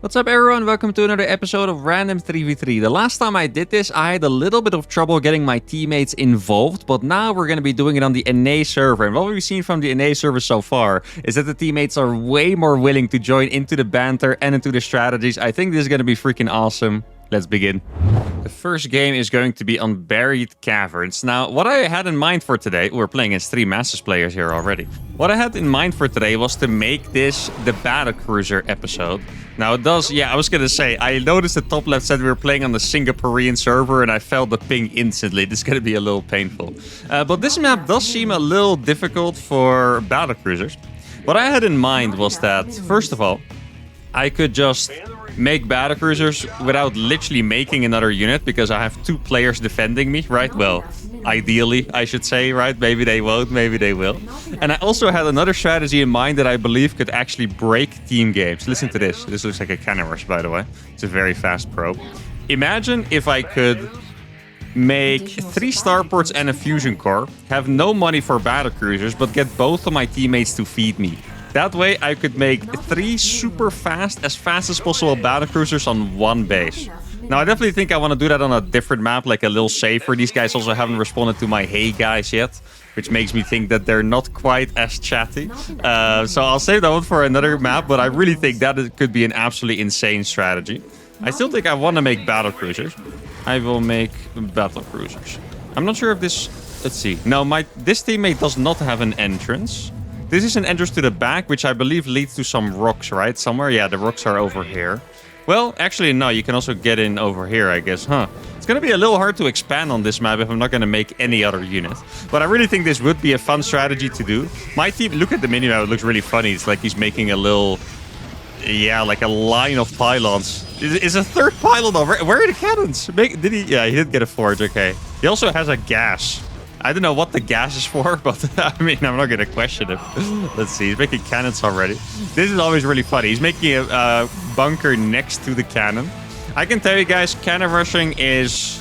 What's up everyone, welcome to another episode of Random 3v3. The last time I did this, I had a little bit of trouble getting my teammates involved, but now we're going to be doing it on the NA server. And what we've seen from the NA server so far is that the teammates are way more willing to join into the banter and into the strategies. I think this is going to be freaking awesome. Let's begin. The first game is going to be on Buried Caverns. Now, what I had in mind for today, we're playing against 3 Masters players here already. What I had in mind for today was to make this the Battlecruiser episode. Now, it does, I was going to say, I noticed the top left said we were playing on the Singaporean server and I felt the ping instantly. This is going to be a little painful. But this map does seem a little difficult for Battlecruisers. What I had in mind was that, first of all, I could just make Battlecruisers without literally making another unit because I have 2 players defending me, right? Well, ideally, I should say, right? Maybe they won't, maybe they will. And I also had another strategy in mind that I believe could actually break team games. Listen to this. This looks like a cannon rush, by the way. It's a very fast probe. Imagine if I could make 3 starports and a fusion core, have no money for Battlecruisers, but get both of my teammates to feed me. That way, I could make 3 super fast as possible Battlecruisers on one base. Now, I definitely think I want to do that on a different map, like a little safer. These guys also haven't responded to my hey guys yet, which makes me think that they're not quite as chatty. So I'll save that one for another map, but I really think that it could be an absolutely insane strategy. I still think I want to make Battlecruisers. I will make Battlecruisers. I'm not sure if this... Let's see. No, this teammate does not have an entrance. This is an entrance to the back, which I believe leads to some rocks, right? Somewhere? Yeah, the rocks are over here. Well, actually, no, you can also get in over here, I guess, huh? It's going to be a little hard to expand on this map if I'm not going to make any other unit. But I really think this would be a fun strategy to do. My team, look at the minimap, it looks really funny. It's like he's making a little, like a line of pylons. Is a third pylon over? Where are the cannons? Did he? Yeah, he did get a forge, okay. He also has a gas. I don't know what the gas is for, but I mean, I'm not going to question him. Let's see. He's making cannons already. This is always really funny. He's making a bunker next to the cannon. I can tell you guys, cannon rushing is...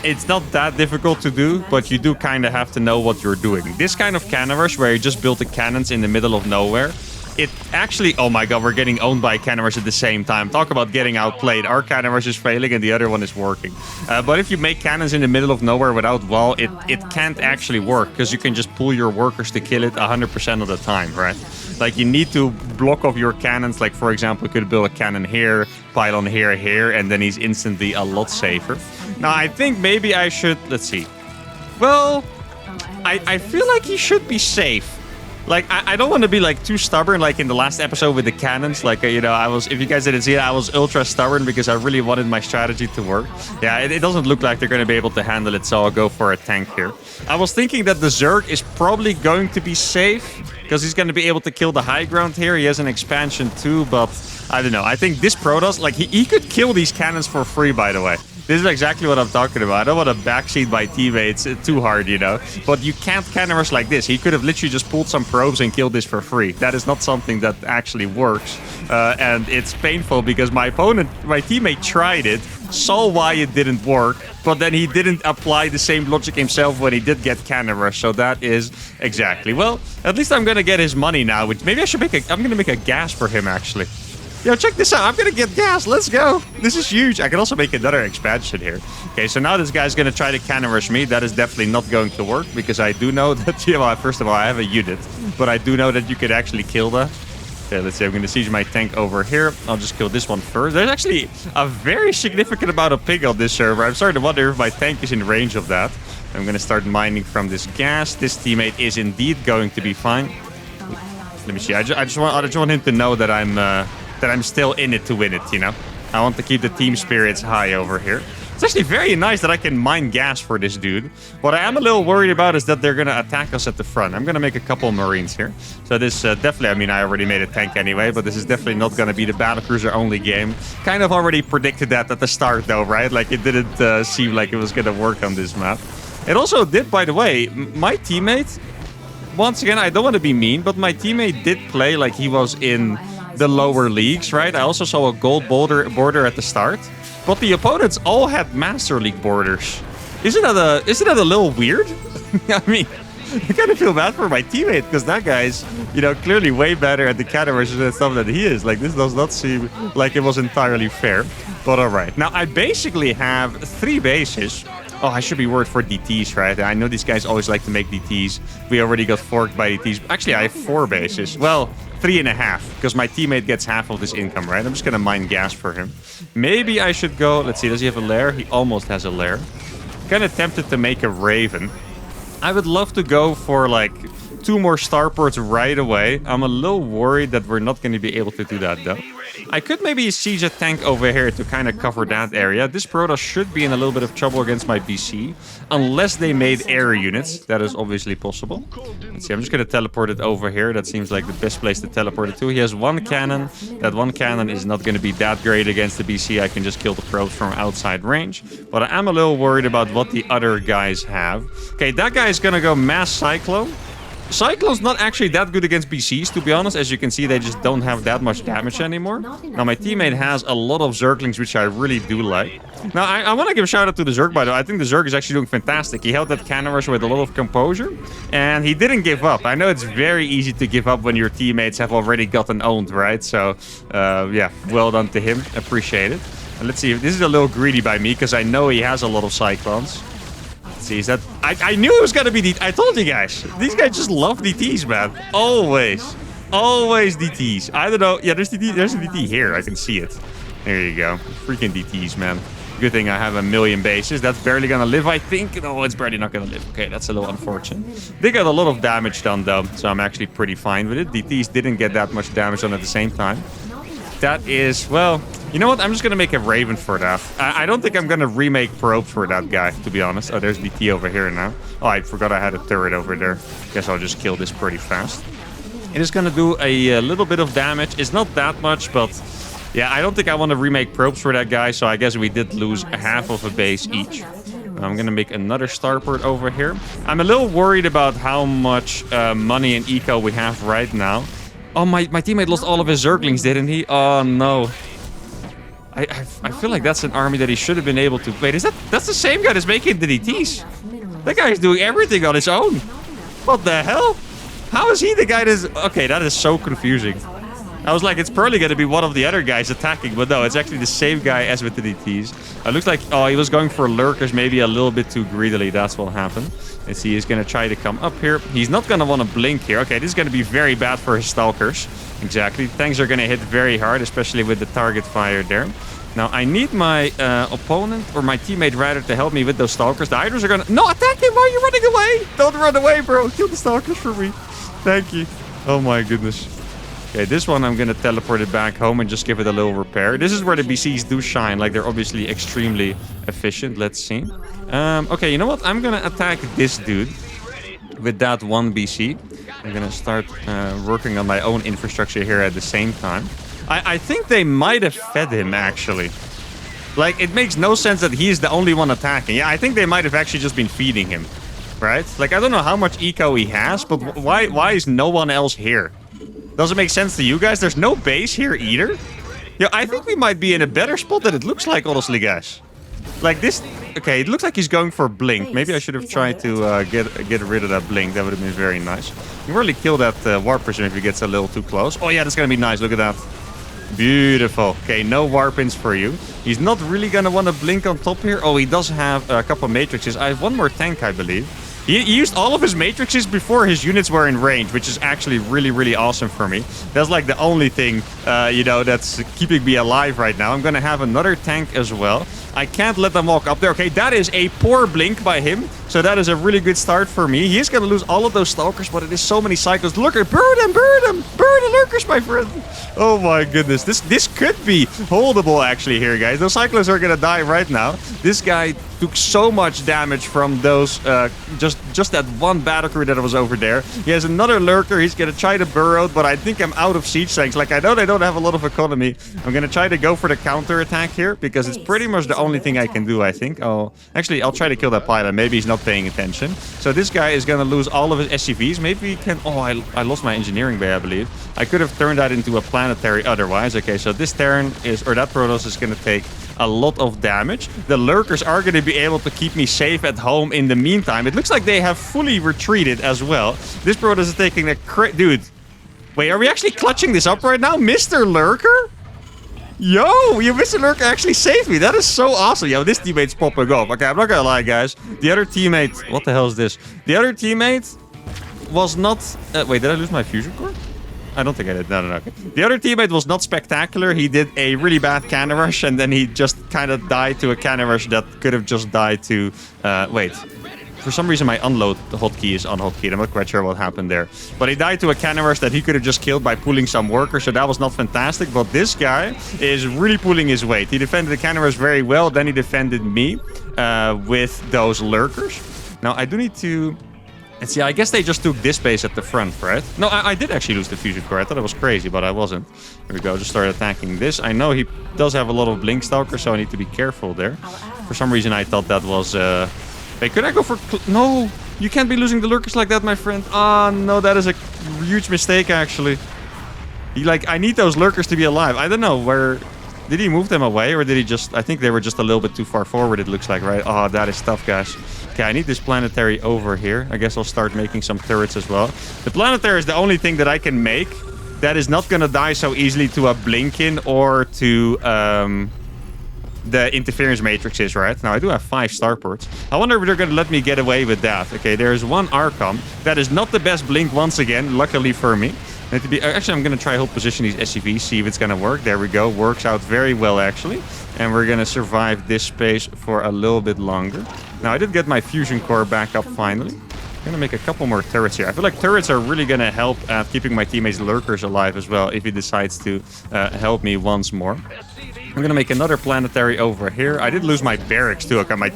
It's not that difficult to do, but you do kind of have to know what you're doing. This kind of cannon rush, where you just build the cannons in the middle of nowhere, it actually... Oh my god, we're getting owned by cannon rush at the same time. Talk about getting outplayed. Our cannon rush is failing and the other one is working. But if you make cannons in the middle of nowhere without wall, it can't actually work because you can just pull your workers to kill it 100% of the time, right? Like, you need to block off your cannons. Like, for example, you could build a cannon here, pylon here, and then he's instantly a lot safer. Now, I think maybe I should... Let's see. Well, I feel like he should be safe. Like, I don't want to be, like, too stubborn, like in the last episode with the cannons. Like, I was, if you guys didn't see it, I was ultra stubborn because I really wanted my strategy to work. Yeah, it doesn't look like they're going to be able to handle it, so I'll go for a tank here. I was thinking that the Zerg is probably going to be safe because he's going to be able to kill the high ground here. He has an expansion too, but I don't know. I think this Protoss, like, he could kill these cannons for free, by the way. This is exactly what I'm talking about. I don't want to backseat my teammates too hard, But you can't cannon rush like this. He could have literally just pulled some probes and killed this for free. That is not something that actually works. And it's painful because my teammate tried it, saw why it didn't work, but then he didn't apply the same logic himself when he did get cannon rush. So that is exactly. Well, at least I'm going to get his money now, which maybe I should I'm going to make a gas for him, actually. Yo, check this out. I'm going to get gas. Let's go. This is huge. I can also make another expansion here. Okay, so now this guy's going to try to cannon rush me. That is definitely not going to work because I do know that, first of all, I have a unit, but I do know that you could actually kill that. Okay, let's see. I'm going to siege my tank over here. I'll just kill this one first. There's actually a very significant amount of ping on this server. I'm starting to wonder if my tank is in range of that. I'm going to start mining from this gas. This teammate is indeed going to be fine. Let me see. I just want him to know that I'm still in it to win it, I want to keep the team spirits high over here. It's actually very nice that I can mine gas for this dude. What I am a little worried about is that they're going to attack us at the front. I'm going to make a couple of Marines here. So this definitely, I mean, I already made a tank anyway, but this is definitely not going to be the Battlecruiser only game. Kind of already predicted that at the start though, right? Like, it didn't seem like it was going to work on this map. It also did, by the way, my teammate, once again, I don't want to be mean, but my teammate did play like he was in the lower leagues, right? I also saw a gold border at the start, but the opponents all had Master League borders. Isn't that a little weird? I mean, I kind of feel bad for my teammate because that guy's, clearly way better at the countermeasures and stuff than he is. Like, this does not seem like it was entirely fair. But all right. Now, I basically have 3 bases. Oh, I should be worried for DTs, right? I know these guys always like to make DTs. We already got forked by DTs. Actually, I have 4 bases. Well, 3.5, because my teammate gets half of this income, right? I'm just going to mine gas for him. Maybe I should go... Let's see, does he have a lair? He almost has a lair. Kind of tempted to make a Raven. I would love to go for, like, 2 more starports right away. I'm a little worried that we're not going to be able to do that, though. I could maybe siege a tank over here to kind of cover that area. This Protoss should be in a little bit of trouble against my BC. Unless they made air units. That is obviously possible. Let's see, I'm just going to teleport it over here. That seems like the best place to teleport it to. He has 1 cannon. That 1 cannon is not going to be that great against the BC. I can just kill the probes from outside range. But I am a little worried about what the other guys have. Okay, that guy is going to go mass Cyclone. Cyclone's not actually that good against BCs, to be honest. As you can see, they just don't have that much damage anymore. Now, my teammate has a lot of Zerglings, which I really do like. Now, I want to give a shout out to the Zerg, by the way. I think the Zerg is actually doing fantastic. He held that cannon rush with a lot of composure, and he didn't give up. I know it's very easy to give up when your teammates have already gotten owned, right? So, yeah, well done to him. Appreciate it. And let's see. This is a little greedy by me, because I know he has a lot of Cyclones. See, is that... I knew it was gonna be DT. I told you guys. These guys just love DTs, man. Always. Always DTs. I don't know. Yeah, there's DT. There's a DT here. I can see it. There you go. Freaking DTs, man. Good thing I have 1,000,000 bases. That's barely gonna live, I think. No, it's barely not gonna live. Okay, that's a little unfortunate. They got a lot of damage done, though, so I'm actually pretty fine with it. DTs didn't get that much damage done at the same time. That is, well, you know what? I'm just going to make a Raven for that. I don't think I'm going to remake probes for that guy, to be honest. Oh, there's DT over here now. Oh, I forgot I had a turret over there. Guess I'll just kill this pretty fast. It is going to do a little bit of damage. It's not that much, but yeah, I don't think I want to remake probes for that guy. So I guess we did lose half of a base each. I'm going to make another starport over here. I'm a little worried about how much money and eco we have right now. Oh, my teammate lost all of his Zerglings, didn't he? Oh, no. I feel like that's an army that he should have been able to... Wait, that's the same guy that's making the DTs? That guy is doing everything on his own. What the hell? How is he the guy that's... Okay, that is so confusing. I was like, it's probably going to be one of the other guys attacking, but no, it's actually the same guy as with the DTs. It looks like, oh, he was going for lurkers maybe a little bit too greedily. That's what happened. Let's see, he's going to try to come up here. He's not going to want to blink here. Okay, this is going to be very bad for his stalkers. Exactly. Tanks are going to hit very hard, especially with the target fire there. Now, I need my opponent, or my teammate rather, to help me with those stalkers. The Hydras are going to... No, attack him! Why are you running away? Don't run away, bro. Kill the stalkers for me. Thank you. Oh, my goodness. Okay, this one I'm going to teleport it back home and just give it a little repair. This is where the BCs do shine. Like, they're obviously extremely efficient. Let's see. Okay, you know what? I'm going to attack this dude with that 1 BC. I'm going to start working on my own infrastructure here at the same time. I think they might have fed him, actually. Like, it makes no sense that he's the only one attacking. Yeah, I think they might have actually just been feeding him. Right? Like, I don't know how much eco he has, but why is no one else here? Doesn't make sense to you guys? There's no base here either? Yeah, I think we might be in a better spot than it looks like, honestly, guys. Like this... Okay, it looks like he's going for Blink. Maybe I should have tried to get rid of that Blink. That would have been very nice. You can really kill that Warp Prism if he gets a little too close. Oh, yeah, that's going to be nice. Look at that. Beautiful. Okay, no Warpins for you. He's not really going to want to Blink on top here. Oh, he does have a couple Matrixes. I have one more tank, I believe. He used all of his matrices before his units were in range, which is actually really, really awesome for me. That's like the only thing, you know, that's keeping me alive right now. I'm going to have another tank as well. I can't let them walk up there. Okay, that is a poor blink by him. So that is a really good start for me. He is going to lose all of those stalkers, but it is so many cycles. Lurker, burn them, burn them, burn the lurkers, my friend. Oh my goodness. This could be holdable actually here, guys. Those cyclists are going to die right now. This guy took so much damage from those, just that one battlecruiser that was over there. He has another lurker. He's going to try to burrow, but I think I'm out of siege tanks. Like, I know they don't have a lot of economy. I'm going to try to go for the counter attack here because it's pretty much the only thing I can do, I think. Oh, actually, I'll try to kill that pilot. Maybe he's not paying attention. So this guy is going to lose all of his SCVs. Maybe he can... Oh, I lost my engineering bay, I believe. I could have turned that into a planetary otherwise. Okay, so this Terran is... Or that Protoss is going to take a lot of damage. The lurkers are going to be able to keep me safe at home in the meantime. It looks like they have fully retreated as well. This Protoss is taking a dude. Wait, are we actually clutching this up right now? Mr. Lurker? Yo, you Mr. Lurker actually saved me. That is so awesome. Yo, this teammate's popping off. Okay, I'm not gonna lie, guys. The other teammate... What the hell is this? The other teammate was not... wait, did I lose my fusion core? I don't think I did. No. Okay. The other teammate was not spectacular. He did a really bad cannon rush, and then he just kind of died to a cannon rush that could have just died to... wait. For some reason, my unload hotkey is unhotkeyed. I'm not quite sure what happened there. But he died to a cannon rush that he could have just killed by pulling some workers, so that was not fantastic. But this guy is really pulling his weight. He defended the cannon rush very well. Then he defended me with those lurkers. Now, I do need to... Let's see, I guess they just took this base at the front, right? No, I did actually lose the fusion core. I thought it was crazy, but I wasn't. Here we go, just started attacking this. I know he does have a lot of blink stalkers, so I need to be careful there. For some reason, I thought that was... Wait, could I go for... No, you can't be losing the lurkers like that, my friend. Ah, no, that is a huge mistake, actually. I need those lurkers to be alive. I don't know, where... Did he move them away, or did he just... I think they were just a little bit too far forward, it looks like, right? Oh, that is tough, guys. Okay, I need this planetary over here. I guess I'll start making some turrets as well. The planetary is the only thing that I can make that is not gonna die so easily to a Blinken or to... the interference matrices, right? Now, I do have 5 starports. I wonder if they're going to let me get away with that. Okay, there's one Archon. That is not the best blink once again, luckily for me. Actually, I'm going to try hold position these SCVs, see if it's going to work. There we go. Works out very well, actually. And we're going to survive this space for a little bit longer. Now, I did get my fusion core back up finally. I'm going to make a couple more turrets here. I feel like turrets are really going to help at keeping my teammates' lurkers alive as well if he decides to help me once more. I'm going to make another planetary over here. I did lose my barracks too. Okay, my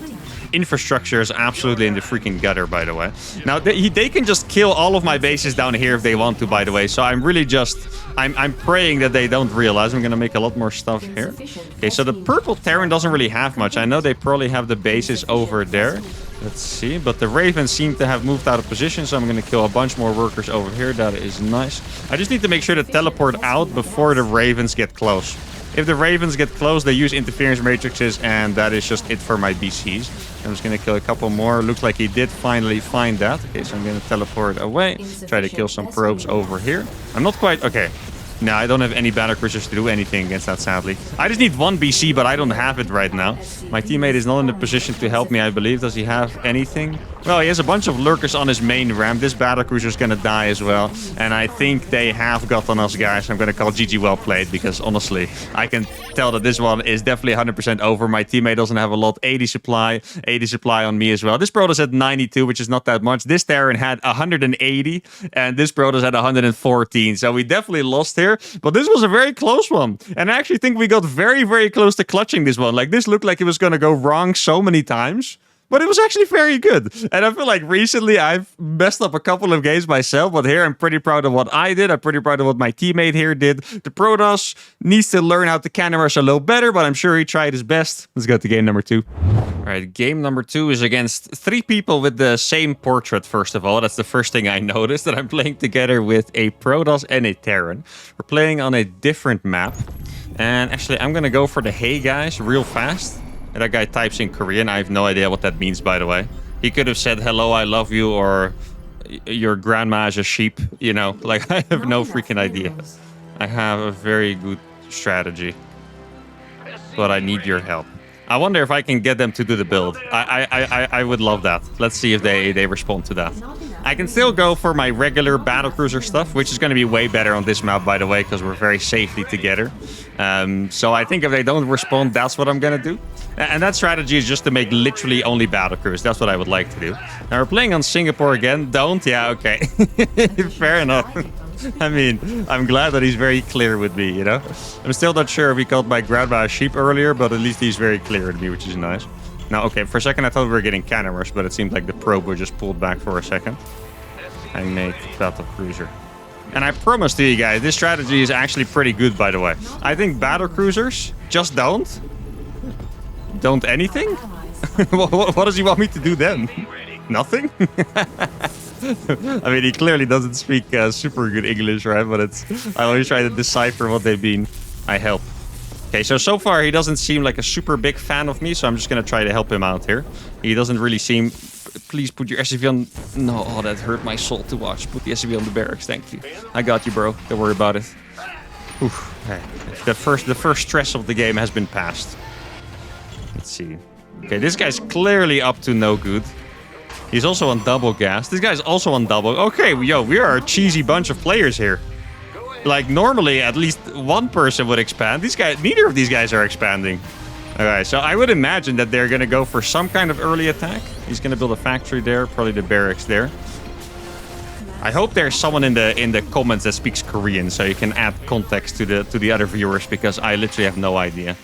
infrastructure is absolutely in the freaking gutter, by the way. Now, they can just kill all of my bases down here if they want to, by the way. So I'm really just... I'm praying that they don't realize. I'm going to make a lot more stuff here. Okay, so the purple Terran doesn't really have much. I know they probably have the bases over there. Let's see. But the Ravens seem to have moved out of position, so I'm going to kill a bunch more workers over here. That is nice. I just need to make sure to teleport out before the Ravens get close. If the Ravens get close, they use interference matrices, and that is just it for my BCs. I'm just going to kill a couple more. Looks like he did finally find that. Okay, so I'm going to teleport away. Try to kill some probes over here. I'm not quite... Okay. No, I don't have any Battlecruisers to do anything against that, sadly. I just need one BC, but I don't have it right now. My teammate is not in a position to help me, I believe. Does he have anything? Well, he has a bunch of lurkers on his main ramp. This Battlecruiser is going to die as well. And I think they have gotten us, guys. I'm going to call GG well played, because honestly, I can tell that this one is definitely 100% over. My teammate doesn't have a lot. 80 supply on me as well. This Protoss had 92, which is not that much. This Terran had 180, and this Protoss had 114. So we definitely lost here. But this was a very close one. And I actually think we got very, very close to clutching this one. Like, this looked like it was going to go wrong so many times. But it was actually very good. And I feel like recently I've messed up a couple of games myself. But here I'm pretty proud of what I did. I'm pretty proud of what my teammate here did. The Protoss needs to learn how to cannon rush a little better. But I'm sure he tried his best. Let's go to game number 2. All right, game number 2 is against 3 people with the same portrait, first of all. That's the first thing I noticed, that I'm playing together with a Protoss and a Terran. We're playing on a different map. And actually, I'm going to go for the hey guys real fast. And that guy types in Korean. I have no idea what that means, by the way. He could have said, hello, I love you, or your grandma is a sheep. You know, like, I have no freaking idea. I have a very good strategy. But I need your help. I wonder if I can get them to do the build. I would love that. Let's see if they respond to that. I can still go for my regular Battlecruiser stuff, which is going to be way better on this map, by the way, because we're very safely together. So I think if they don't respond, that's what I'm going to do. And that strategy is just to make literally only Battlecruisers. That's what I would like to do. Now, we're playing on Singapore again. Don't? Yeah, okay. Fair enough. I mean, I'm glad that he's very clear with me, you know? I'm still not sure if he called my grandma a sheep earlier, but at least he's very clear with me, which is nice. Now, okay, for a second I thought we were getting cannon rush, but it seemed like the probe were just pulled back for a second. I make Battlecruiser. And I promise to you guys, this strategy is actually pretty good, by the way. I think Battlecruisers just don't anything? What does he want me to do then? Nothing? I mean, he clearly doesn't speak super good English, right? But I always try to decipher what they mean. I help. Okay, so far he doesn't seem like a super big fan of me, so I'm just gonna try to help him out here. He doesn't really seem... Please put your SUV on... No, oh, that hurt my soul to watch. Put the SUV on the barracks, thank you. I got you, bro. Don't worry about it. Oof. Okay. The first stress of the game has been passed. Let's see. Okay, this guy's clearly up to no good. He's also on double gas. This guy's also on double. Okay, yo, we are a cheesy bunch of players here. Like, normally, at least one person would expand. These guys, neither of these guys are expanding. Okay, so I would imagine that they're going to go for some kind of early attack. He's going to build a factory there, probably the barracks there. I hope there's someone in the comments that speaks Korean, so you can add context to the other viewers, because I literally have no idea.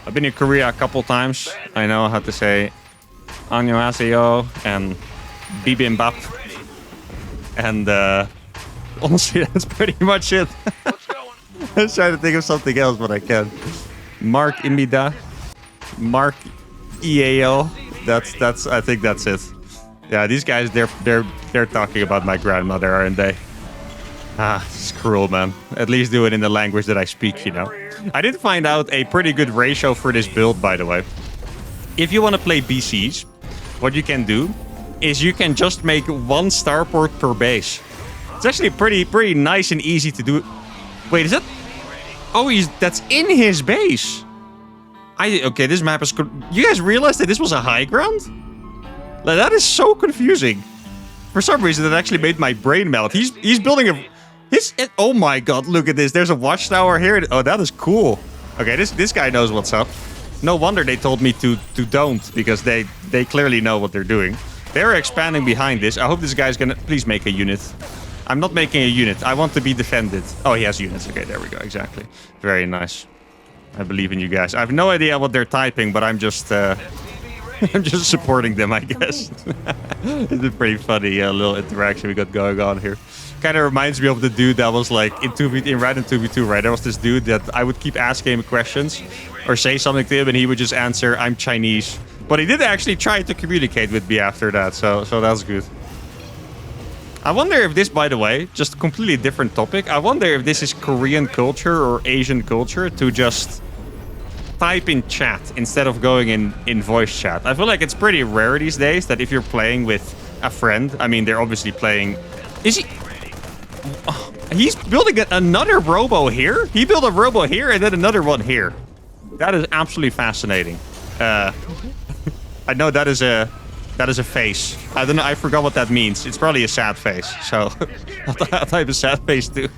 I've been in Korea a couple times. I know how to say annyeonghaseyo and bibimbap. And honestly, that's pretty much it. I was trying to think of something else, but I can't. Mark Imida. Mark EAO. That's I think that's it. Yeah, these guys, they're talking about my grandmother, aren't they? Ah, it's cruel, man. At least do it in the language that I speak, you know. I did find out a pretty good ratio for this build, by the way. If you want to play BCs, what you can do is you can just make one starport per base. It's actually pretty nice and easy to do. Wait, is it? Oh, that's in his base. Okay, this map is... You guys realize that this was a high ground? Like, that is so confusing. For some reason, that actually made my brain melt. He's building a... Oh my god, look at this. There's a watchtower here. Oh, that is cool. Okay, this guy knows what's up. No wonder they told me to don't, because they clearly know what they're doing. They're expanding behind this. I hope this guy's gonna... Please make a unit. I'm not making a unit. I want to be defended. Oh, he has units. Okay, there we go. Exactly. Very nice. I believe in you guys. I have no idea what they're typing, but I'm just... I'm just supporting them, I guess. It's a pretty funny little interaction we got going on here. Kind of reminds me of the dude that was like in random 2v2, right? There was this dude that I would keep asking him questions or say something to him, and he would just answer, "I'm Chinese." But he did actually try to communicate with me after that, so that's good. I wonder if this, by the way, just a completely different topic. I wonder if this is Korean culture or Asian culture to just type in chat instead of going in voice chat. I feel like it's pretty rare these days that if you're playing with a friend, I mean, they're obviously playing... Is he... Oh, he's building another robo here? He built a robo here and then another one here. That is absolutely fascinating. I know that is a face. I don't know. I forgot what that means. It's probably a sad face. So I'll type a sad face too.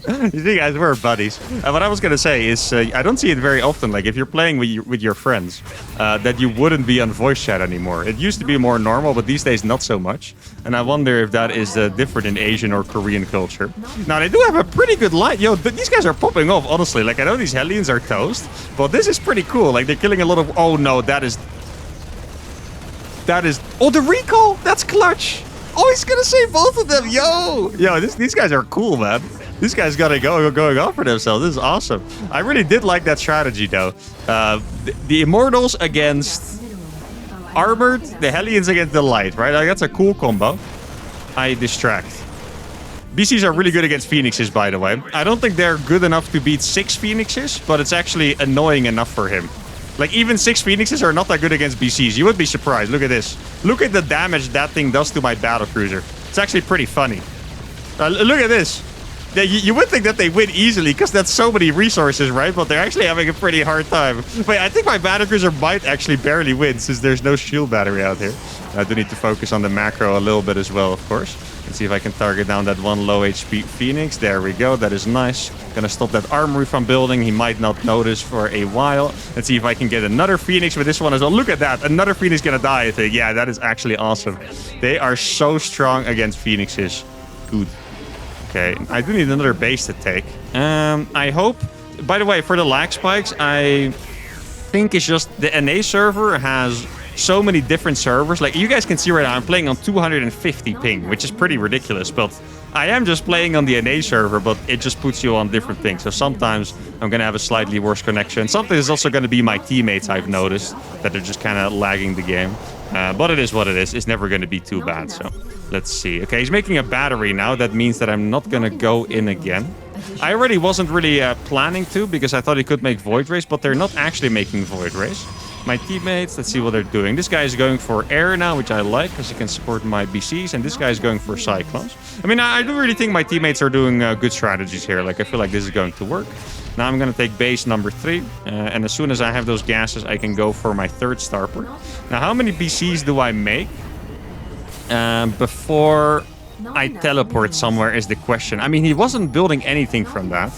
You see, guys, we're buddies. What I was gonna say is, I don't see it very often. Like if you're playing with your friends, that you wouldn't be on voice chat anymore. It used to be more normal, but these days not so much. And I wonder if that is different in Asian or Korean culture. Now they do have a pretty good line. Yo, these guys are popping off. Honestly, like I know these Hellions are toast, but this is pretty cool. Like they're killing a lot of. Oh no, that is. Oh, the recall. That's clutch. Oh, he's gonna save both of them. Yo, these guys are cool, man. These guys gotta going on for themselves. This is awesome. I really did like that strategy, though. The Immortals against Armored, the Hellions against the Light, right? Like, that's a cool combo. I distract. BCs are really good against Phoenixes, by the way. I don't think they're good enough to beat 6 Phoenixes, but it's actually annoying enough for him. Like, even 6 Phoenixes are not that good against BCs. You would be surprised. Look at this. Look at the damage that thing does to my Battlecruiser. It's actually pretty funny. Look at this. You would think that they win easily because that's so many resources, right? But they're actually having a pretty hard time. Wait, I think my Battlecruiser might actually barely win since there's no shield battery out here. I do need to focus on the macro a little bit as well, of course. Let's see if I can target down that one low HP Phoenix. There we go. That is nice. Gonna stop that armory from building. He might not notice for a while. Let's see if I can get another Phoenix with this one as well. Look at that. Another Phoenix gonna die, I think. Yeah, that is actually awesome. They are so strong against Phoenixes. Good. Okay, I do need another base to take. I hope... By the way, for the lag spikes, I think it's just the NA server has so many different servers. Like, you guys can see right now, I'm playing on 250 ping, which is pretty ridiculous. But I am just playing on the NA server, but it just puts you on different things. So sometimes I'm going to have a slightly worse connection. Sometimes it's also going to be my teammates, I've noticed, that are just kind of lagging the game. But it is what it is. It's never going to be too bad, so... Let's see. Okay, he's making a battery now. That means that I'm not going to go in again. I already wasn't really planning to because I thought he could make Void Rays, but they're not actually making Void Rays. My teammates, let's see what they're doing. This guy is going for air now, which I like because he can support my BCs. And this guy is going for cyclones. I mean, I do really think my teammates are doing good strategies here. Like, I feel like this is going to work. Now I'm going to take base number 3. And as soon as I have those gases, I can go for my 3rd starport. Now, how many BCs do I make before I teleport somewhere is the question. I mean, he wasn't building anything from that.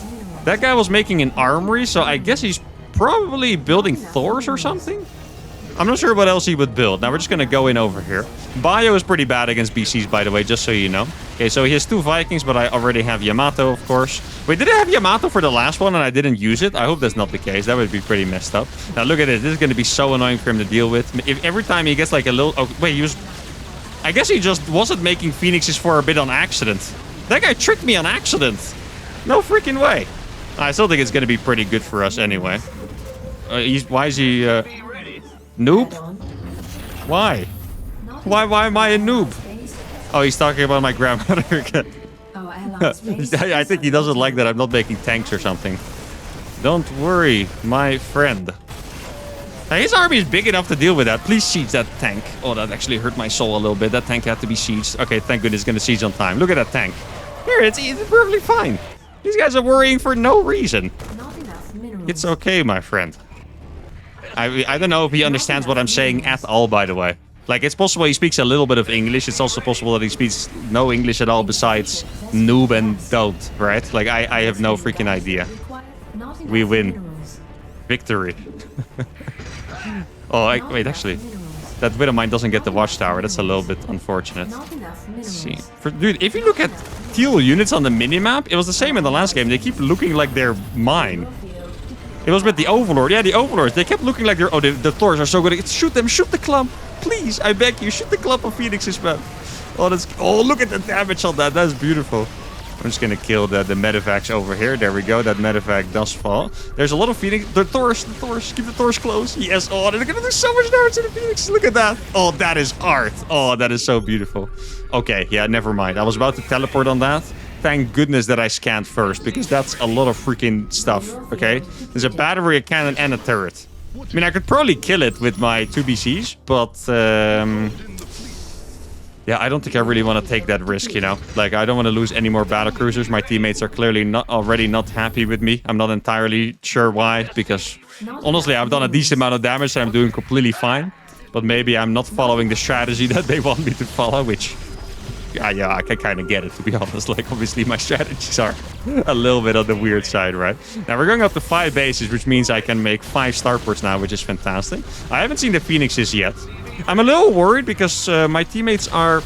That guy was making an armory, so I guess he's probably building Thors or something. I'm not sure what else he would build. Now we're just going to go in over here. Bio is pretty bad against BCs, by the way, just so you know. Okay, so he has 2 Vikings, but I already have Yamato, of course. Wait, did I have Yamato for the last one and I didn't use it? I hope that's not the case. That would be pretty messed up. Now look at this. This is going to be so annoying for him to deal with. If every time he gets like a little... Oh, wait, he was... I guess he just wasn't making Phoenixes for a bit on accident. That guy tricked me on accident. No freaking way. I still think it's going to be pretty good for us anyway. Why is he... noob? Why? Why am I a noob? Oh, he's talking about my grandmother again. I think he doesn't like that I'm not making tanks or something. Don't worry, my friend. Now, his army is big enough to deal with that. Please siege that tank. Oh, that actually hurt my soul a little bit. That tank had to be sieged. Okay, thank goodness it's going to siege on time. Look at that tank. Here, it's perfectly fine. These guys are worrying for no reason. It's okay, my friend. I don't know if he understands what I'm saying at all, by the way. Like, it's possible he speaks a little bit of English. It's also possible that he speaks no English at all besides noob and don't, right? Like, I have no freaking idea. We win. Victory. Oh, wait, actually. That Widow Mine doesn't get the watchtower. That's a little bit unfortunate. Let's see. Dude, if you look at teal units on the minimap, it was the same in the last game. They keep looking like they're mine. It was with the Overlord. Yeah, the Overlords. They kept looking like they're... Oh, the Thors are so good. Shoot them. Shoot the clump. Please, I beg you. Shoot the clump of Phoenixes, man. Oh, that's... Oh, look at the damage on that. That's beautiful. I'm just going to kill the medevacs over here. There we go. That medevac does fall. There's a lot of Phoenix... The Thors. Keep the Thors close. Yes. Oh, they're going to do so much damage to the Phoenix. Look at that. Oh, that is art. Oh, that is so beautiful. Okay. Yeah, never mind. I was about to teleport on that. Thank goodness that I scanned first, because that's a lot of freaking stuff, okay? There's a battery, a cannon, and a turret. I mean, I could probably kill it with my 2 BCs, but... yeah, I don't think I really want to take that risk, you know? Like, I don't want to lose any more battlecruisers. My teammates are clearly already not happy with me. I'm not entirely sure why, because... Honestly, I've done a decent amount of damage, and I'm doing completely fine. But maybe I'm not following the strategy that they want me to follow, which... Yeah, I can kind of get it, to be honest. Like, obviously, my strategies are a little bit on the weird side, right? Now, we're going up to 5 bases, which means I can make 5 starports now, which is fantastic. I haven't seen the Phoenixes yet. I'm a little worried because my teammates are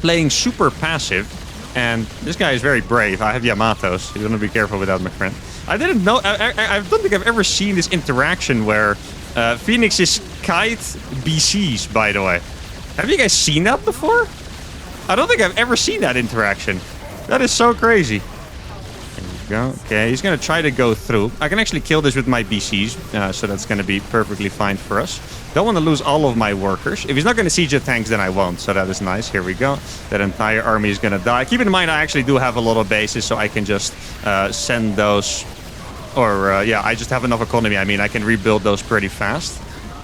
playing super passive. And this guy is very brave. I have Yamatos. You want to be careful with that, my friend. I didn't know... I don't think I've ever seen this interaction where Phoenixes kite BCs, by the way. Have you guys seen that before? I don't think I've ever seen that interaction. That is so crazy. There we go. Okay, he's going to try to go through. I can actually kill this with my BCs, so that's going to be perfectly fine for us. Don't want to lose all of my workers. If he's not going to siege the tanks, then I won't, so that is nice. Here we go. That entire army is going to die. Keep in mind, I actually do have a lot of bases, so I can just send those... Or, yeah, I just have enough economy. I mean, I can rebuild those pretty fast.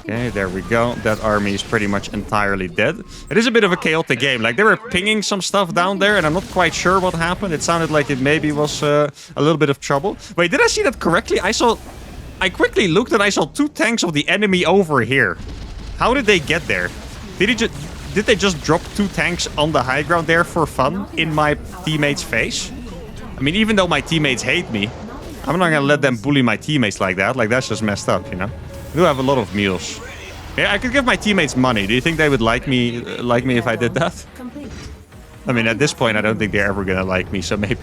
Okay, there we go. That army is pretty much entirely dead. It is a bit of a chaotic game. Like, they were pinging some stuff down there, and I'm not quite sure what happened. It sounded like it maybe was a little bit of trouble. Wait, did I see that correctly? I quickly looked and I saw 2 tanks of the enemy over here. How did they get there? Did they just drop 2 tanks on the high ground there for fun in my teammates' face? I mean, even though my teammates hate me, I'm not gonna let them bully my teammates like that. Like, that's just messed up, you know? I do have a lot of mules. Yeah, I could give my teammates money. Do you think they would like me if I did that? I mean, at this point, I don't think they're ever gonna like me. So maybe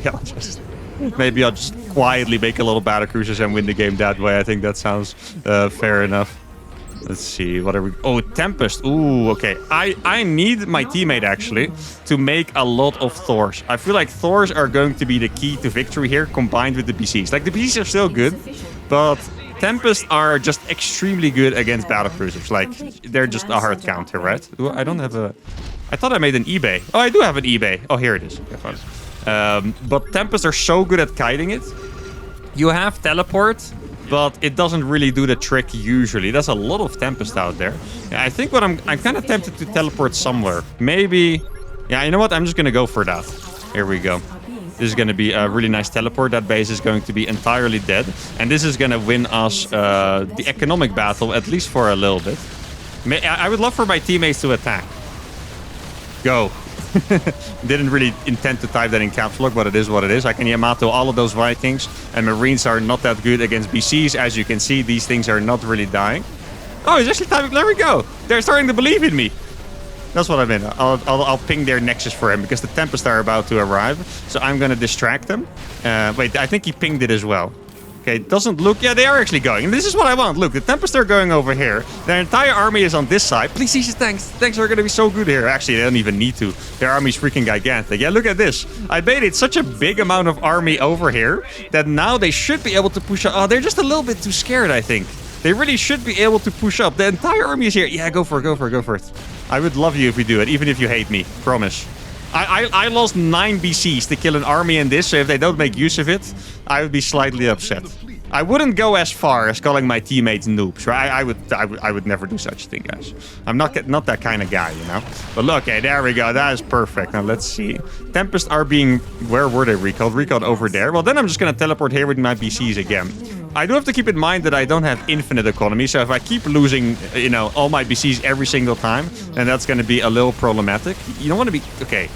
I'll just quietly make a little battlecruisers and win the game that way. I think that sounds fair enough. Let's see, what are we... Oh, Tempest. Ooh, okay. I need my teammate, actually, to make a lot of Thors. I feel like Thors are going to be the key to victory here, combined with the PCs. Like, the PCs are still good, but Tempests are just extremely good against battlecruisers. Like, they're just a hard counter, right? Ooh, I don't have a... I thought I made an eBay. Oh, I do have an eBay. Oh, here it is. Okay, fine. But Tempests are so good at kiting it. You have teleport, but it doesn't really do the trick usually. There's a lot of Tempest out there. Yeah, I think I'm kind of tempted to teleport somewhere. Maybe... Yeah, you know what? I'm just going to go for that. Here we go. This is going to be a really nice teleport. That base is going to be entirely dead. And this is going to win us the economic battle, at least for a little bit. I would love for my teammates to attack. Go. Didn't really intend to type that in caps lock, but it is what it is. I can Yamato all of those Vikings, and Marines are not that good against BCs. As you can see, these things are not really dying. Oh, he's actually typing. There we go. They're starting to believe in me. That's what I mean. I'll ping their Nexus for him because the Tempests are about to arrive. So I'm going to distract them. Wait, I think he pinged it as well. Okay, it doesn't look... Yeah, they are actually going. And this is what I want. Look, the Tempests are going over here. Their entire army is on this side. Please use your tanks. Tanks are going to be so good here. Actually, they don't even need to. Their army's freaking gigantic. Yeah, look at this. I baited such a big amount of army over here that now they should be able to push up. Oh, they're just a little bit too scared, I think. They really should be able to push up. The entire army is here. Yeah, go for it, go for it, go for it. I would love you if we do it, even if you hate me. Promise. I lost 9 BCs to kill an army in this, so if they don't make use of it, I would be slightly upset. I wouldn't go as far as calling my teammates noobs, right? I would never do such a thing, guys. I'm not that kind of guy, you know? But look, okay, there we go. That is perfect. Now, let's see. Tempests are being... Where were they recalled? Recalled over there. Well, then I'm just going to teleport here with my BCs again. I do have to keep in mind that I don't have infinite economy, so if I keep losing, you know, all my BCs every single time, then that's going to be a little problematic. You don't want to be... Okay.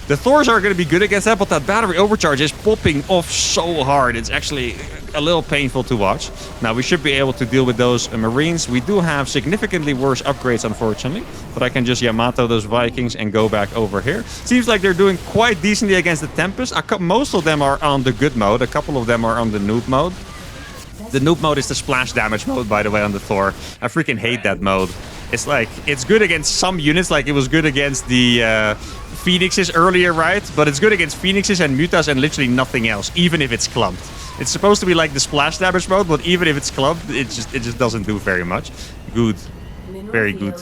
The Thors are going to be good against that, but that battery overcharge is popping off so hard. It's actually a little painful to watch. Now, we should be able to deal with those Marines. We do have significantly worse upgrades, unfortunately. But I can just Yamato those Vikings and go back over here. Seems like they're doing quite decently against the Tempest. Most of them are on the good mode. A couple of them are on the noob mode. The noob mode is the splash damage mode, by the way, on the Thor. I freaking hate that mode. It's like, it's good against some units, like it was good against the Phoenixes earlier, right? But it's good against Phoenixes and Mutas and literally nothing else, even if it's clumped. It's supposed to be like the splash damage mode, but even if it's clumped, it just doesn't do very much. Good. Very good.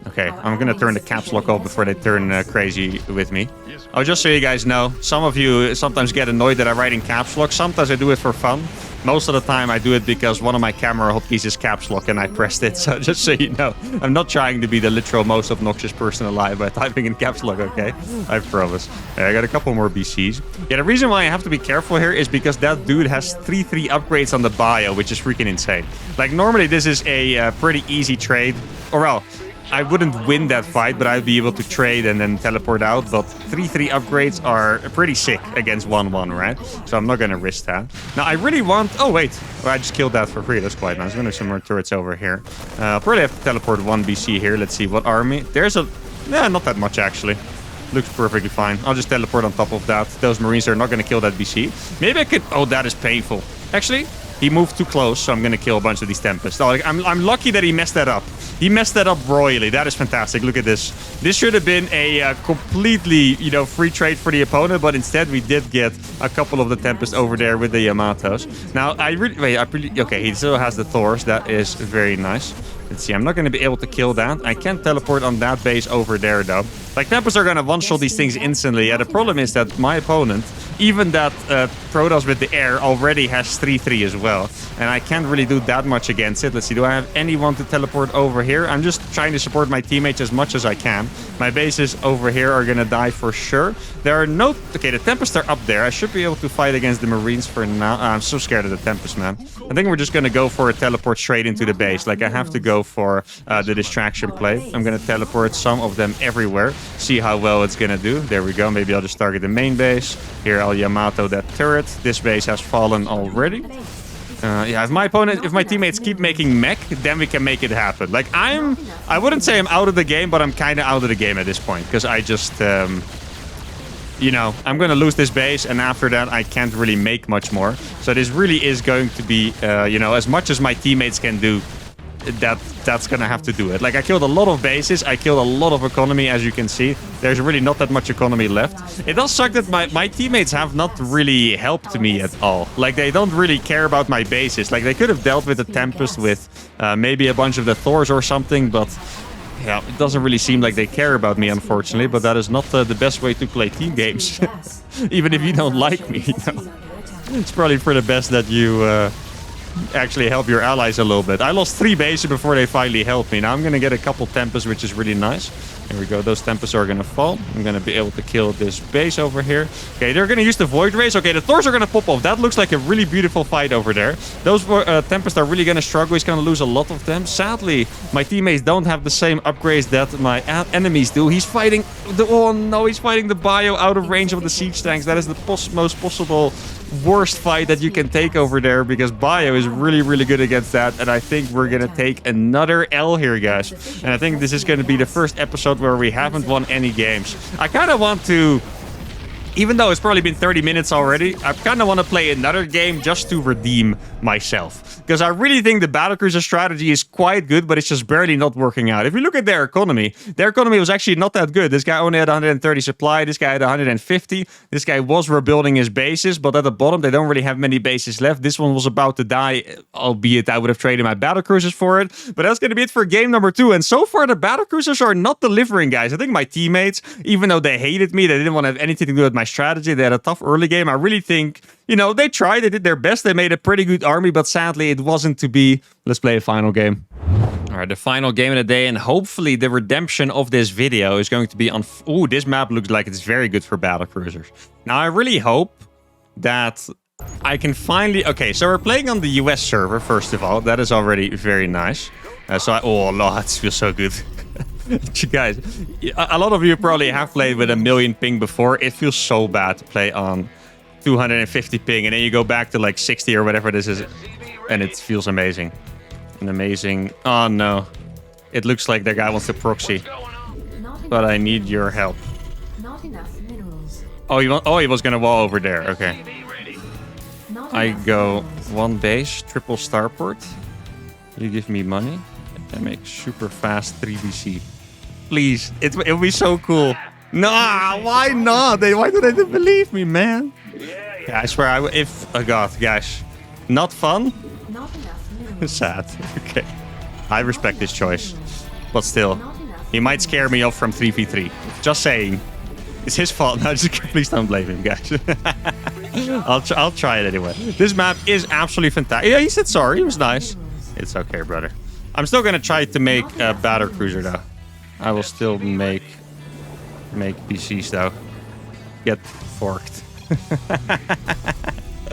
Okay, I'm gonna turn the caps lock off before they turn crazy with me. Oh, just so you guys know, some of you sometimes get annoyed that I write in caps lock. Sometimes I do it for fun. Most of the time I do it because one of my camera hotkeys is caps lock and I pressed it. So just so you know, I'm not trying to be the literal most obnoxious person alive by typing in caps lock, okay? I promise. I got a couple more BCs. Yeah, the reason why I have to be careful here is because that dude has 3-3 upgrades on the bio, which is freaking insane. Like, normally this is a pretty easy trade. Or, well, I wouldn't win that fight, but I'd be able to trade and then teleport out. But 3-3 upgrades are pretty sick against 1-1, right? So I'm not going to risk that. Now, I really want... Oh, wait. Well, I just killed that for free. That's quite nice. I'm going to have some more turrets over here. I'll probably have to teleport 1 BC here. Let's see. What army? There's a... Yeah, not that much, actually. Looks perfectly fine. I'll just teleport on top of that. Those Marines are not going to kill that BC. Maybe I could... Oh, that is painful. Actually... He moved too close, so I'm going to kill a bunch of these Tempests. Oh, I'm lucky that he messed that up. He messed that up royally. That is fantastic. Look at this. This should have been a completely, you know, free trade for the opponent, but instead we did get a couple of the Tempests over there with the Yamatos. Now, okay, he still has the Thors. That is very nice. Let's see, I'm not going to be able to kill that. I can't teleport on that base over there, though. Like, Tempests are going to one-shot these things instantly. Yeah, the problem is that my opponent, even that Protoss with the air, already has 3-3 as well. And I can't really do that much against it. Let's see, do I have anyone to teleport over here? I'm just trying to support my teammates as much as I can. My bases over here are going to die for sure. There are no... Okay, the Tempests are up there. I should be able to fight against the Marines for now. I'm so scared of the Tempest, man. I think we're just going to go for a teleport straight into the base. Like, I have to go for the distraction play. I'm going to teleport some of them everywhere. See how well it's going to do. There we go. Maybe I'll just target the main base. Here, I'll Yamato that turret. This base has fallen already. Yeah, if my teammates keep making mech, then we can make it happen. Like, I wouldn't say I'm out of the game, but I'm kind of out of the game at this point. Because I just, you know, I'm going to lose this base, and after that, I can't really make much more. So this really is going to be, you know, as much as my teammates can do, that's gonna have to do it. Like, I killed a lot of bases, I killed a lot of economy, as you can see. There's really not that much economy left. It does suck that my teammates have not really helped me at all. Like, they don't really care about my bases. Like, they could have dealt with the Tempest with maybe a bunch of the Thors or something, but Yeah, it doesn't really seem like they care about me, unfortunately, but that is not the best way to play team games. Even if you don't like me, you know? It's probably for the best that you actually help your allies a little bit. I lost 3 bases before they finally helped me. Now I'm going to get a couple Tempests, which is really nice. Here we go. Those Tempests are going to fall. I'm going to be able to kill this base over here. Okay, they're going to use the Void Rays. Okay, the Thors are going to pop off. That looks like a really beautiful fight over there. Those Tempests are really going to struggle. He's going to lose a lot of them. Sadly, my teammates don't have the same upgrades that my enemies do. He's fighting... Oh, no, he's fighting the Bio out of range of the Siege Tanks. That is the most possible worst fight that you can take over there, because Bio is really good against that, and I think we're gonna take another L here, guys. And I think this is gonna be the first episode where we haven't won any games. I kind of want to, even though it's probably been 30 minutes already, I kind of want to play another game just to redeem myself. Because I really think the Battlecruiser strategy is quite good, but it's just barely not working out. If you look at their economy was actually not that good. This guy only had 130 supply. This guy had 150. This guy was rebuilding his bases, but at the bottom, they don't really have many bases left. This one was about to die, albeit I would have traded my Battlecruisers for it. But that's going to be it for game number 2. And so far, the Battlecruisers are not delivering, guys. I think my teammates, even though they hated me, they didn't want to have anything to do with my strategy. They had a tough early game. I really think, you know, they tried. They did their best. They made a pretty good army, but sadly, it wasn't to be. Let's play a final game. All right, the final game of the day, and hopefully the redemption of this video is going to be on... Ooh, this map looks like it's very good for Battlecruisers. Now, I really hope that I can finally... Okay, so we're playing on the US server, first of all. That is already very nice. Oh, no, that feels so good. You guys, a lot of you probably have played with 1,000,000 ping before. It feels so bad to play on 250 ping, and then you go back to like 60 or whatever this is, and it feels amazing. Oh no, it looks like that guy wants to proxy, but I need your help. Not enough minerals. Oh, he was gonna wall over there. Okay, I go one base, triple starport. You give me money, and I make super fast 3BC. Please, it'll be so cool. Nah, why not? Why do they believe me, man? Yeah, I swear, oh god, guys, not fun. Not enough Sad. Okay, I respect his choice, but still, he might scare me off from 3v3. Just saying, it's his fault. No, just please don't blame him, guys. I'll try it anyway. This map is absolutely fantastic. Yeah, he said sorry. It was nice. It's okay, brother. I'm still gonna try to make a Battlecruiser though. I will still make PCs though. Get forked.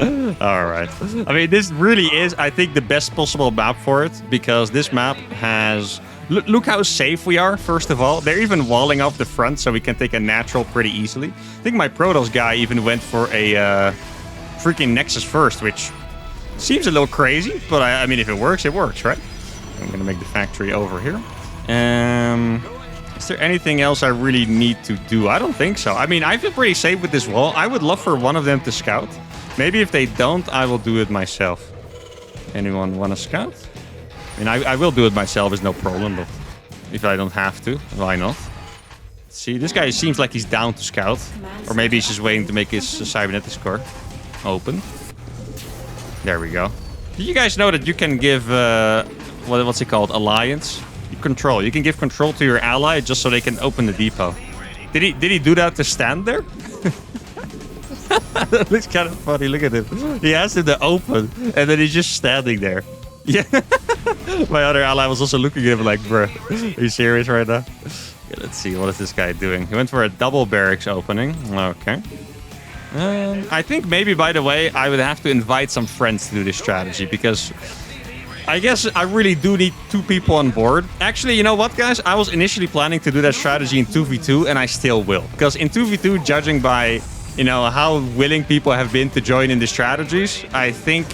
All right. I mean, this really is, I think, the best possible map for it, because this map has... Look how safe we are, first of all. They're even walling off the front, so we can take a natural pretty easily. I think my Protoss guy even went for a freaking Nexus first, which seems a little crazy, but I mean, if it works, right? I'm going to make the factory over here. Is there anything else I really need to do? I don't think so. I mean, I feel pretty safe with this wall. I would love for one of them to scout. Maybe if they don't, I will do it myself. Anyone want to scout? I mean, I will do it myself, is no problem, but if I don't have to, why not? See, this guy seems like he's down to scout. Or maybe he's just waiting to make his cybernetics core open. There we go. Did you guys know that you can give, what's it called? Alliance? Control. You can give control to your ally just so they can open the depot. Did he do that to stand there? That looks kind of funny. Look at him. He asked him to open, and then he's just standing there. Yeah. My other ally was also looking at him like, bro, are you serious right now? Okay, let's see. What is this guy doing? He went for a double barracks opening. Okay. I think maybe, by the way, I would have to invite some friends to do this strategy, because I guess I really do need 2 people on board. Actually, you know what, guys? I was initially planning to do that strategy in 2v2, and I still will. Because in 2v2, judging by, you know, how willing people have been to join in the strategies, I think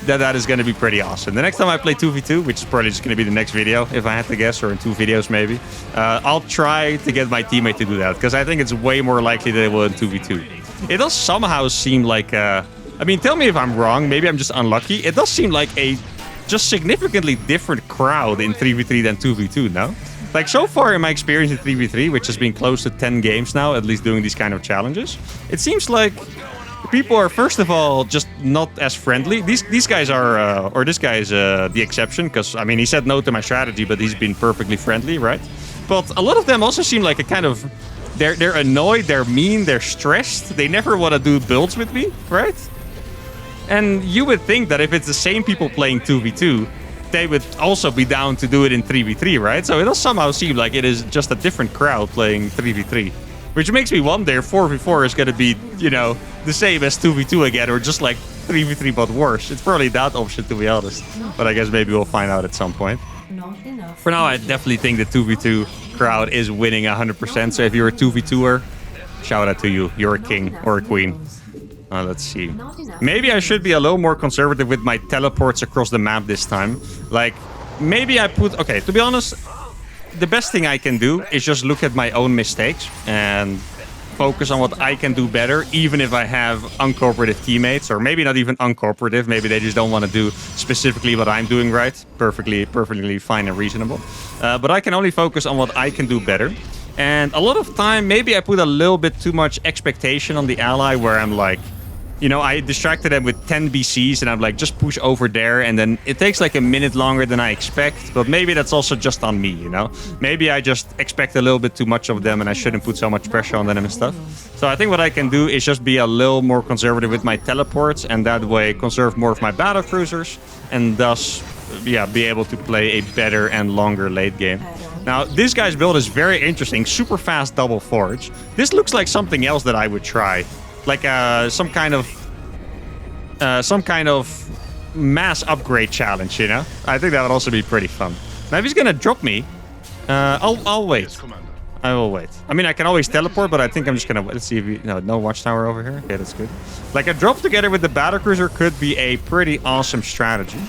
that is going to be pretty awesome. The next time I play 2v2, which is probably just going to be the next video, if I had to guess, or in 2 videos maybe, I'll try to get my teammate to do that, because I think it's way more likely that it will in 2v2. It does somehow seem like, I mean, tell me if I'm wrong, maybe I'm just unlucky. It does seem like a just significantly different crowd in 3v3 than 2v2, no? Like, so far in my experience in 3v3, which has been close to 10 games now, at least doing these kind of challenges, it seems like people are, first of all, just not as friendly. These guys are, or this guy is the exception, because, I mean, he said no to my strategy, but he's been perfectly friendly, right? But a lot of them also seem like a kind of... They're annoyed, they're mean, they're stressed. They never want to do builds with me, right? And you would think that if it's the same people playing 2v2, they would also be down to do it in 3v3, right? So it does somehow seem like it is just a different crowd playing 3v3. Which makes me wonder if 4v4 is going to be, you know, the same as 2v2 again, or just like 3v3 but worse. It's probably that option, to be honest. But I guess maybe we'll find out at some point. Not enough. For now, I definitely think the 2v2 crowd is winning 100%. So if you're a 2v2er, shout out to you. You're a king or a queen. Let's see. Maybe I should be a little more conservative with my teleports across the map this time. Like, maybe I put... Okay, to be honest, the best thing I can do is just look at my own mistakes and focus on what I can do better, even if I have uncooperative teammates, or maybe not even uncooperative. Maybe they just don't want to do specifically what I'm doing right. Perfectly fine and reasonable. But I can only focus on what I can do better. And a lot of time, maybe I put a little bit too much expectation on the ally, where I'm like, you know, I distracted them with 10 BCs and I'm like, just push over there. And then it takes like a minute longer than I expect. But maybe that's also just on me, you know? Maybe I just expect a little bit too much of them and I shouldn't put so much pressure on them and stuff. So I think what I can do is just be a little more conservative with my teleports. And that way conserve more of my battlecruisers. And thus, yeah, be able to play a better and longer late game. Now, this guy's build is very interesting. Super fast double forge. This looks like something else that I would try. Like some kind of mass upgrade challenge, you know? I think that would also be pretty fun. Now, if he's gonna drop me, I'll wait. I will wait. I mean, I can always teleport, but I think I'm just gonna... Let's see if we... No watchtower over here. Okay, that's good. Like, a drop together with the battlecruiser could be a pretty awesome strategy.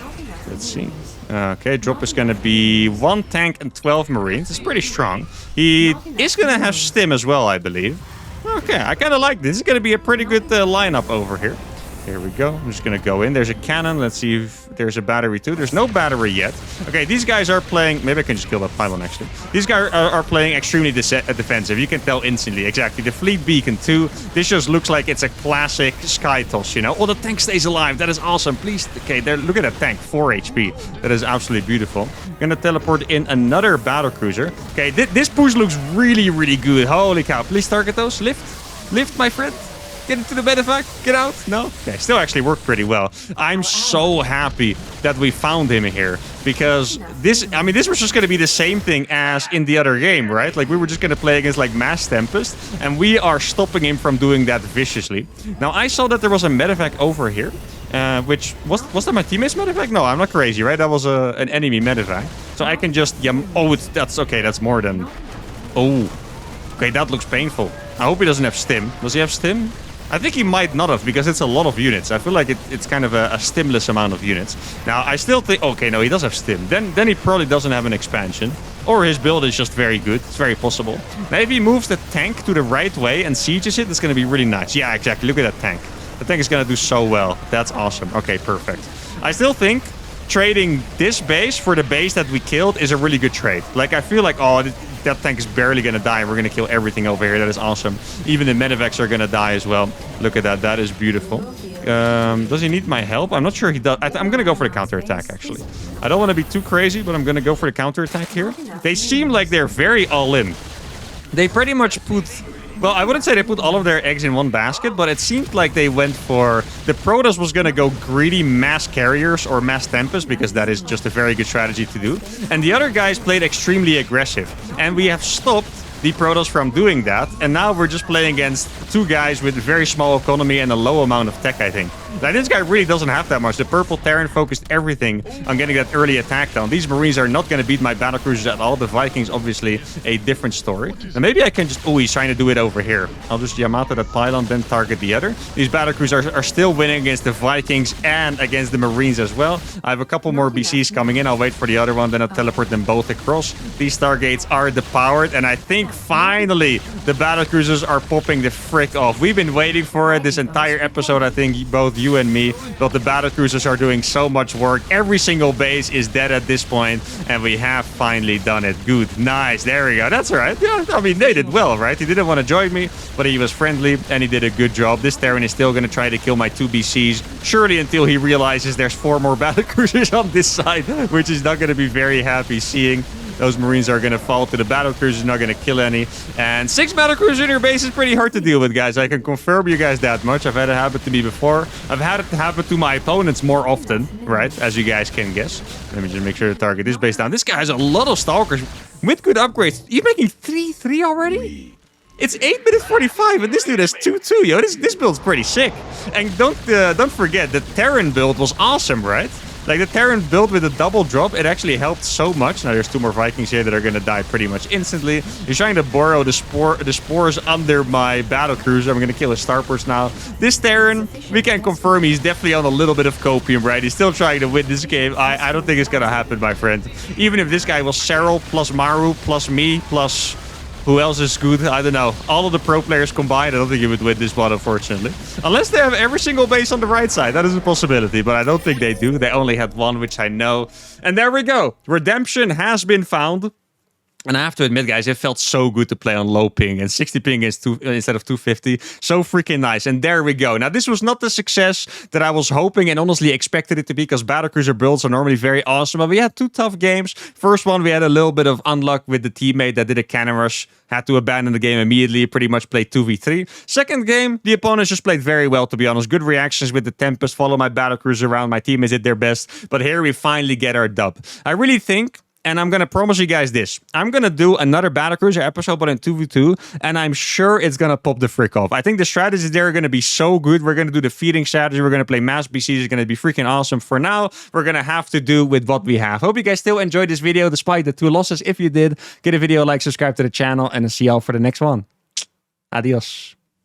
Let's see. Okay, drop is gonna be 1 tank and 12 marines. It's pretty strong. He is gonna have stim as well, I believe. Okay, I kind of like this. This is going to be a pretty good lineup over here. Here we go. I'm just going to go in. There's a cannon. Let's see if there's a battery too. There's no battery yet. Okay, these guys are playing... Maybe I can just kill that pylon, actually. These guys are playing extremely defensive. You can tell instantly. Exactly. The fleet beacon too. This just looks like it's a classic sky toss, you know? Oh, the tank stays alive. That is awesome. Please. Okay, there. Look at that tank. 4 HP. That is absolutely beautiful. Gonna teleport in another battlecruiser. Okay, this push looks really, really good. Holy cow. Please target those. Lift, my friend. Get into the medevac. Get out. No? Okay, still actually worked pretty well. I'm so happy that we found him here. Because this was just going to be the same thing as in the other game, right? Like, we were just going to play against, like, Mass Tempest. And we are stopping him from doing that viciously. Now, I saw that there was a medevac over here. Which... Was that my teammate's medevac? No, I'm not crazy, right? That was an enemy medevac. So I can just... Yeah, oh, that's okay. That's more than... Oh. Okay, that looks painful. I hope he doesn't have stim. Does he have stim? I think he might not have, because it's a lot of units. I feel like it's kind of a stimless amount of units. Now, I still think... Okay, no, he does have stim. Then he probably doesn't have an expansion. Or his build is just very good. It's very possible. Now, if he moves the tank to the right way and sieges it, it's going to be really nice. Yeah, exactly. Look at that tank. The tank is going to do so well. That's awesome. Okay, perfect. I still think trading this base for the base that we killed is a really good trade. Like, I feel like, oh, that tank is barely going to die. We're going to kill everything over here. That is awesome. Even the medevacs are going to die as well. Look at that. That is beautiful. Does he need my help? I'm not sure he does. I'm going to go for the counterattack, actually. I don't want to be too crazy, but I'm going to go for the counterattack here. They seem like they're very all-in. They pretty much put... Well, I wouldn't say they put all of their eggs in one basket, but it seemed like they went for... The Protoss was going to go greedy mass carriers or mass Tempest, because that is just a very good strategy to do. And the other guys played extremely aggressive. And we have stopped the Protoss from doing that. And now we're just playing against 2 guys with very small economy and a low amount of tech, I think. Like, this guy really doesn't have that much. The purple Terran focused everything on getting that early attack down. These Marines are not going to beat my battlecruisers at all. The Vikings, obviously, a different story. And maybe I can just... Oh, he's trying to do it over here. I'll just Yamato that pylon, then target the other. These battlecruisers are still winning against the Vikings and against the Marines as well. I have a couple more BCs coming in. I'll wait for the other one, then I'll teleport them both across. These stargates are depowered, and I think finally the battlecruisers are popping the frick off. We've been waiting for it this entire episode, I think, both you and me, but the battlecruisers are doing so much work. Every single base is dead at this point, and we have finally done it. Good. Nice. There we go. That's all right. Yeah, I mean, they did well, right? He didn't want to join me, but he was friendly, and he did a good job. This Terran is still going to try to kill my 2 BCs, surely until he realizes there's 4 more battlecruisers on this side, which is not going to be very happy seeing. Those Marines are going to fall to the Battlecruisers, not going to kill any. And 6 Battlecruisers in your base is pretty hard to deal with, guys. I can confirm you guys that much. I've had it happen to me before. I've had it happen to my opponents more often, right? As you guys can guess. Let me just make sure to target this base down. This guy has a lot of Stalkers with good upgrades. You're making 3-3 already? It's 8 minutes 45, and this dude has 2-2. Yo, this build's pretty sick. And don't forget, the Terran build was awesome, right? Like, the Terran build with a double drop, it actually helped so much. Now, there's 2 more Vikings here that are going to die pretty much instantly. He's trying to borrow the spores under my Battlecruiser. I'm going to kill his Starpers now. This Terran, we can confirm he's definitely on a little bit of copium, right? He's still trying to win this game. I don't think it's going to happen, my friend. Even if this guy was Cyril plus Maru plus me plus... who else is good? I don't know. All of the pro players combined, I don't think he would win this one, unfortunately. Unless they have every single base on the right side. That is a possibility, but I don't think they do. They only had one, which I know. And there we go. Redemption has been found. And I have to admit, guys, it felt so good to play on low ping and 60 ping instead of 250. So freaking nice. And there we go. Now, this was not the success that I was hoping and honestly expected it to be, because Battlecruiser builds are normally very awesome. But we had 2 tough games. First one, we had a little bit of unluck with the teammate that did a cannon rush. Had to abandon the game immediately, pretty much played 2v3. Second game, the opponents just played very well, to be honest. Good reactions with the Tempest, follow my Battlecruiser around. My teammates did their best. But here we finally get our dub. I really think... and I'm going to promise you guys this. I'm going to do another Battlecruiser episode, but in 2v2. And I'm sure it's going to pop the frick off. I think the strategies there are going to be so good. We're going to do the feeding strategy. We're going to play mass BCs. It's going to be freaking awesome. For now, we're going to have to do with what we have. Hope you guys still enjoyed this video despite the 2 losses. If you did, give a video a like, subscribe to the channel, and I'll see y'all for the next one. Adios.